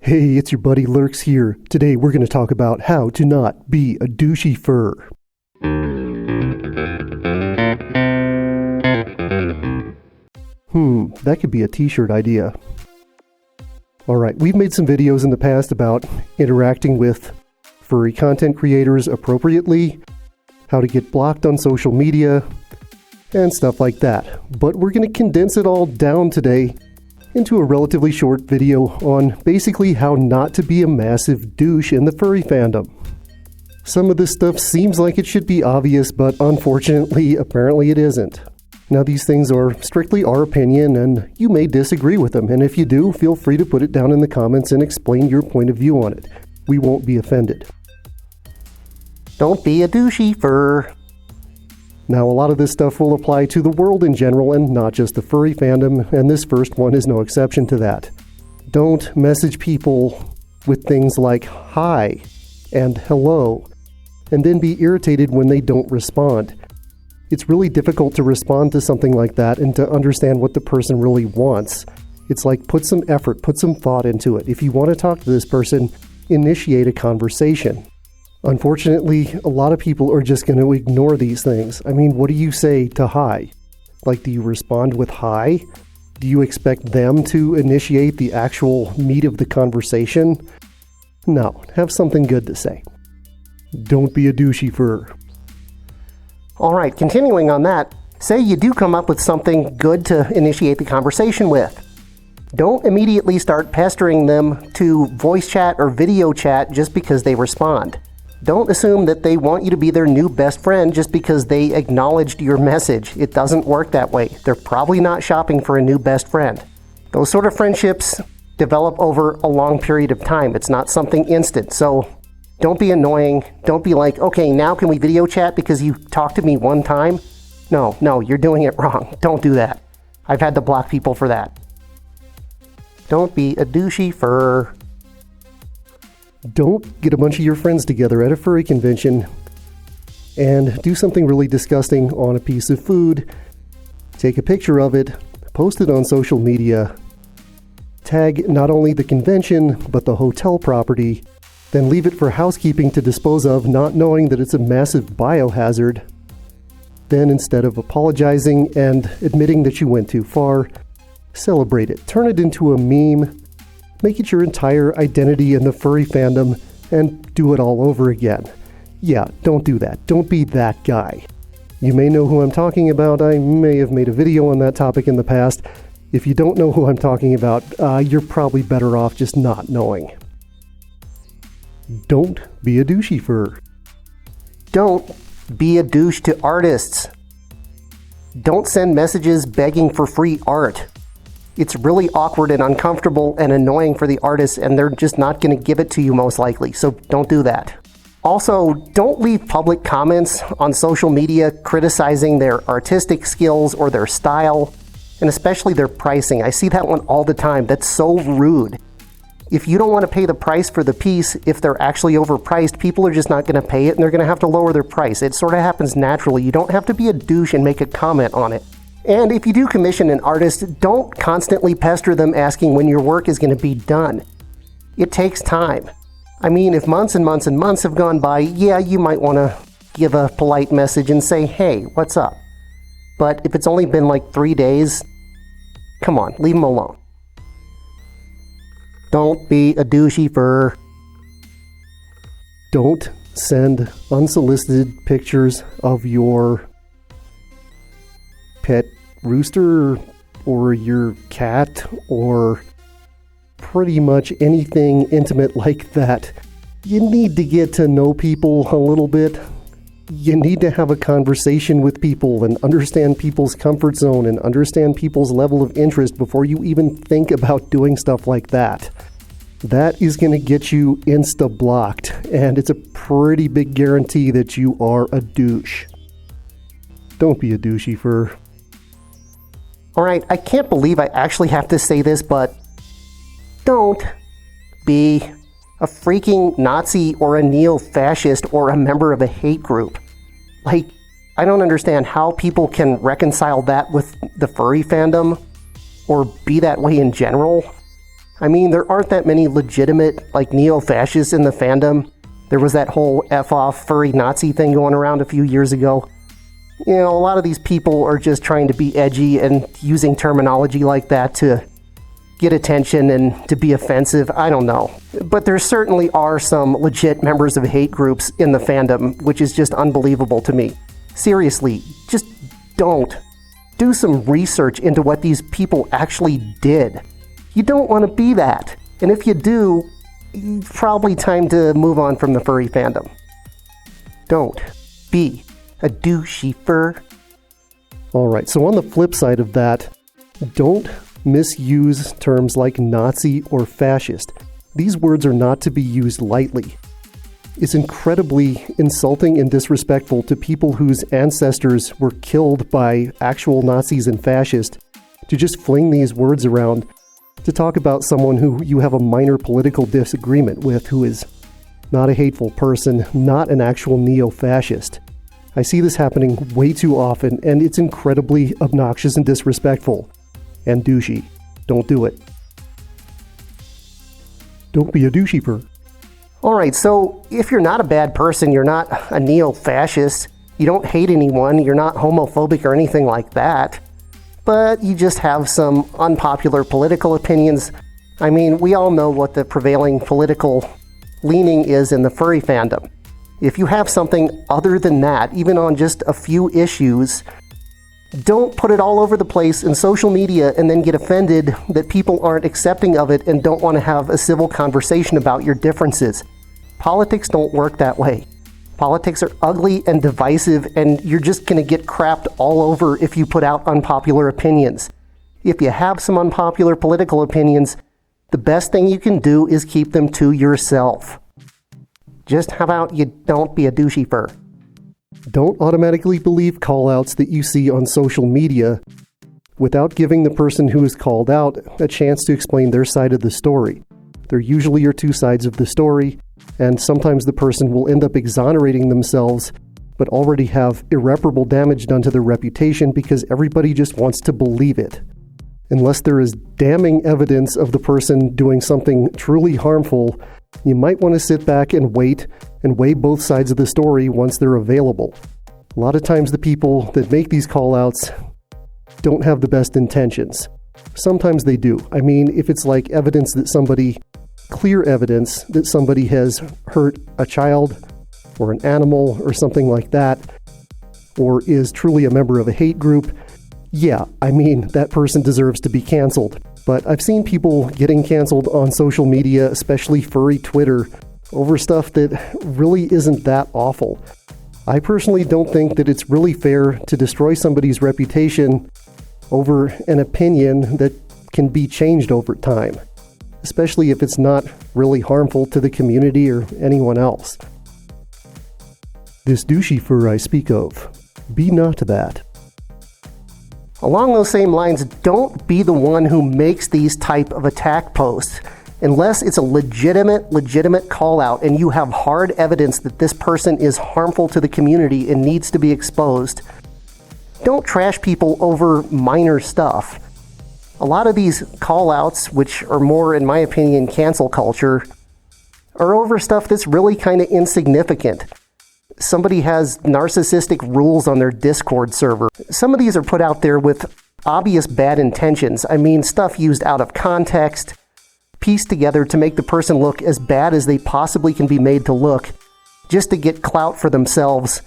Hey, it's your buddy Lurks here. Today we're going to talk about how to not be a douchey fur. That could be a t-shirt idea. Alright, we've made some videos in the past about interacting with furry content creators appropriately, how to get blocked on social media, and stuff like that. But we're going to condense it all down today into a relatively short video on basically how not to be a massive douche in the furry fandom. Some of this stuff seems like it should be obvious, but unfortunately, apparently it isn't. Now, these things are strictly our opinion, and you may disagree with them, and if you do, feel free to put it down in the comments and explain your point of view on it. We won't be offended. Don't be a douchey fur. Now, a lot of this stuff will apply to the world in general and not just the furry fandom, and this first one is no exception to that. Don't message people with things like hi and hello, and then be irritated when they don't respond. It's really difficult to respond to something like that and to understand what the person really wants. It's like, put some effort, put some thought into it. If you want to talk to this person, initiate a conversation. Unfortunately, a lot of people are just going to ignore these things. I mean, what do you say to hi? Like, do you respond with hi? Do you expect them to initiate the actual meat of the conversation? No, have something good to say. Don't be a douchey fur. Alright, continuing on that, say you do come up with something good to initiate the conversation with. Don't immediately start pestering them to voice chat or video chat just because they respond. Don't assume that they want you to be their new best friend just because they acknowledged your message. It doesn't work that way. They're probably not shopping for a new best friend. Those sort of friendships develop over a long period of time. It's not something instant. So don't be annoying. Don't be like, okay, now can we video chat because you talked to me one time? No, you're doing it wrong. Don't do that. I've had to block people for that. Don't be a douchey fur. Don't get a bunch of your friends together at a furry convention and do something really disgusting on a piece of food, take a picture of it, post it on social media, tag not only the convention but the hotel property, then leave it for housekeeping to dispose of, not knowing that it's a massive biohazard. Then, instead of apologizing and admitting that you went too far, celebrate it. Turn it into a meme. Make it your entire identity in the furry fandom and do it all over again. Yeah, don't do that. Don't be that guy. You may know who I'm talking about. I may have made a video on that topic in the past. If you don't know who I'm talking about, you're probably better off just not knowing. Don't be a douchey fur. Don't be a douche to artists. Don't send messages begging for free art. It's really awkward and uncomfortable and annoying for the artists, and they're just not going to give it to you most likely, so don't do that. Also, don't leave public comments on social media criticizing their artistic skills or their style, and especially their pricing. I see that one all the time. That's so rude. If you don't want to pay the price for the piece, if they're actually overpriced, people are just not going to pay it, and they're going to have to lower their price. It sort of happens naturally. You don't have to be a douche and make a comment on it. And if you do commission an artist, don't constantly pester them asking when your work is going to be done. It takes time. I mean, if months and months and months have gone by, yeah, you might want to give a polite message and say, hey, what's up? But if it's only been like 3 days, come on, leave them alone. Don't be a douchey fur. Don't send unsolicited pictures of your pet rooster or your cat or pretty much anything intimate like that. You need to get to know people a little bit. You need to have a conversation with people and understand people's comfort zone and understand people's level of interest before you even think about doing stuff like that. That is going to get you insta-blocked, and it's a pretty big guarantee that you are a douche. Don't be a douchey fur. Alright, I can't believe I actually have to say this, but don't be a freaking Nazi or a neo-fascist or a member of a hate group. Like, I don't understand how people can reconcile that with the furry fandom or be that way in general. I mean, there aren't that many legitimate, neo-fascists in the fandom. There was that whole F-off furry Nazi thing going around a few years ago. You know, a lot of these people are just trying to be edgy and using terminology like that to get attention and to be offensive. I don't know. But there certainly are some legit members of hate groups in the fandom, which is just unbelievable to me. Seriously, just don't. Do some research into what these people actually did. You don't want to be that. And if you do, it's probably time to move on from the furry fandom. Don't be a douchey fur. Alright, so on the flip side of that, don't misuse terms like Nazi or fascist. These words are not to be used lightly. It's incredibly insulting and disrespectful to people whose ancestors were killed by actual Nazis and fascists to just fling these words around to talk about someone who you have a minor political disagreement with, who is not a hateful person, not an actual neo-fascist. I see this happening way too often, and it's incredibly obnoxious and disrespectful. And douchey. Don't do it. Don't be a doucheyfur. Alright, so if you're not a bad person, you're not a neo-fascist, you don't hate anyone, you're not homophobic or anything like that, but you just have some unpopular political opinions. I mean, we all know what the prevailing political leaning is in the furry fandom. If you have something other than that, even on just a few issues, don't put it all over the place in social media and then get offended that people aren't accepting of it and don't want to have a civil conversation about your differences. Politics don't work that way. Politics are ugly and divisive, and you're just going to get crapped all over if you put out unpopular opinions. If you have some unpopular political opinions, the best thing you can do is keep them to yourself. Just how about you don't be a douchey fur? Don't automatically believe callouts that you see on social media without giving the person who is called out a chance to explain their side of the story. There usually are two sides of the story, and sometimes the person will end up exonerating themselves but already have irreparable damage done to their reputation because everybody just wants to believe it. Unless there is damning evidence of the person doing something truly harmful, you might want to sit back and wait and weigh both sides of the story once they're available. A lot of times the people that make these callouts don't have the best intentions. Sometimes they do. I mean, if it's like evidence that somebody, clear evidence that somebody has hurt a child or an animal or something like that, or is truly a member of a hate group, yeah, I mean, that person deserves to be canceled. But I've seen people getting canceled on social media, especially furry Twitter, over stuff that really isn't that awful. I personally don't think that it's really fair to destroy somebody's reputation over an opinion that can be changed over time, especially if it's not really harmful to the community or anyone else. This douchey fur I speak of, be not that. Along those same lines, don't be the one who makes these type of attack posts. Unless it's a legitimate call out and you have hard evidence that this person is harmful to the community and needs to be exposed, don't trash people over minor stuff. A lot of these call outs, which are more, in my opinion, cancel culture, are over stuff that's really kind of insignificant. Somebody has narcissistic rules on their Discord server. Some of these are put out there with obvious bad intentions. I mean, stuff used out of context, pieced together to make the person look as bad as they possibly can be made to look, just to get clout for themselves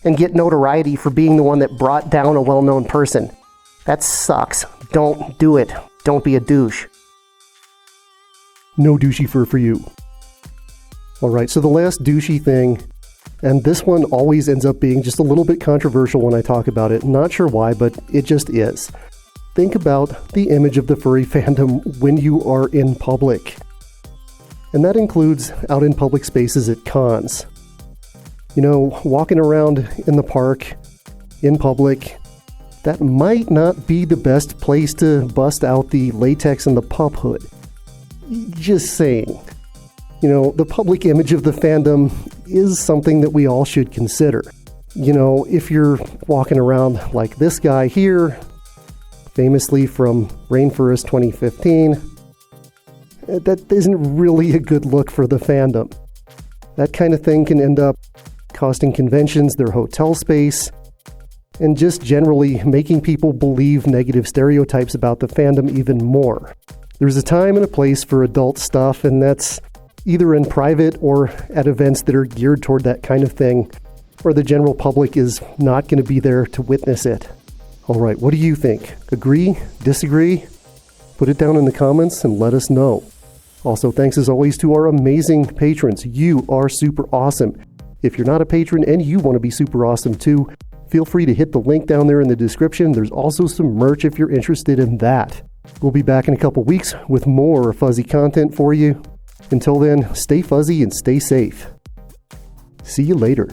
and get notoriety for being the one that brought down a well-known person. That sucks. Don't do it. Don't be a douche. No douchey fur for you. Alright, so the last douchey thing, and this one always ends up being just a little bit controversial when I talk about it. Not sure why, but it just is. Think about the image of the furry fandom when you are in public. And that includes out in public spaces at cons. You know, walking around in the park, in public, that might not be the best place to bust out the latex and the pup hood. Just saying. You know, the public image of the fandom is something that we all should consider. You know, if you're walking around like this guy here, famously from Rainforest 2015, that isn't really a good look for the fandom. That kind of thing can end up costing conventions their hotel space, and just generally making people believe negative stereotypes about the fandom even more. There's a time and a place for adult stuff, and that's either in private or at events that are geared toward that kind of thing, where the general public is not going to be there to witness it. All right, what do you think? Agree? Disagree? Put it down in the comments and let us know. Also, thanks as always to our amazing patrons. You are super awesome. If you're not a patron and you want to be super awesome too, feel free to hit the link down there in the description. There's also some merch if you're interested in that. We'll be back in a couple weeks with more fuzzy content for you. Until then, stay fuzzy and stay safe. See you later.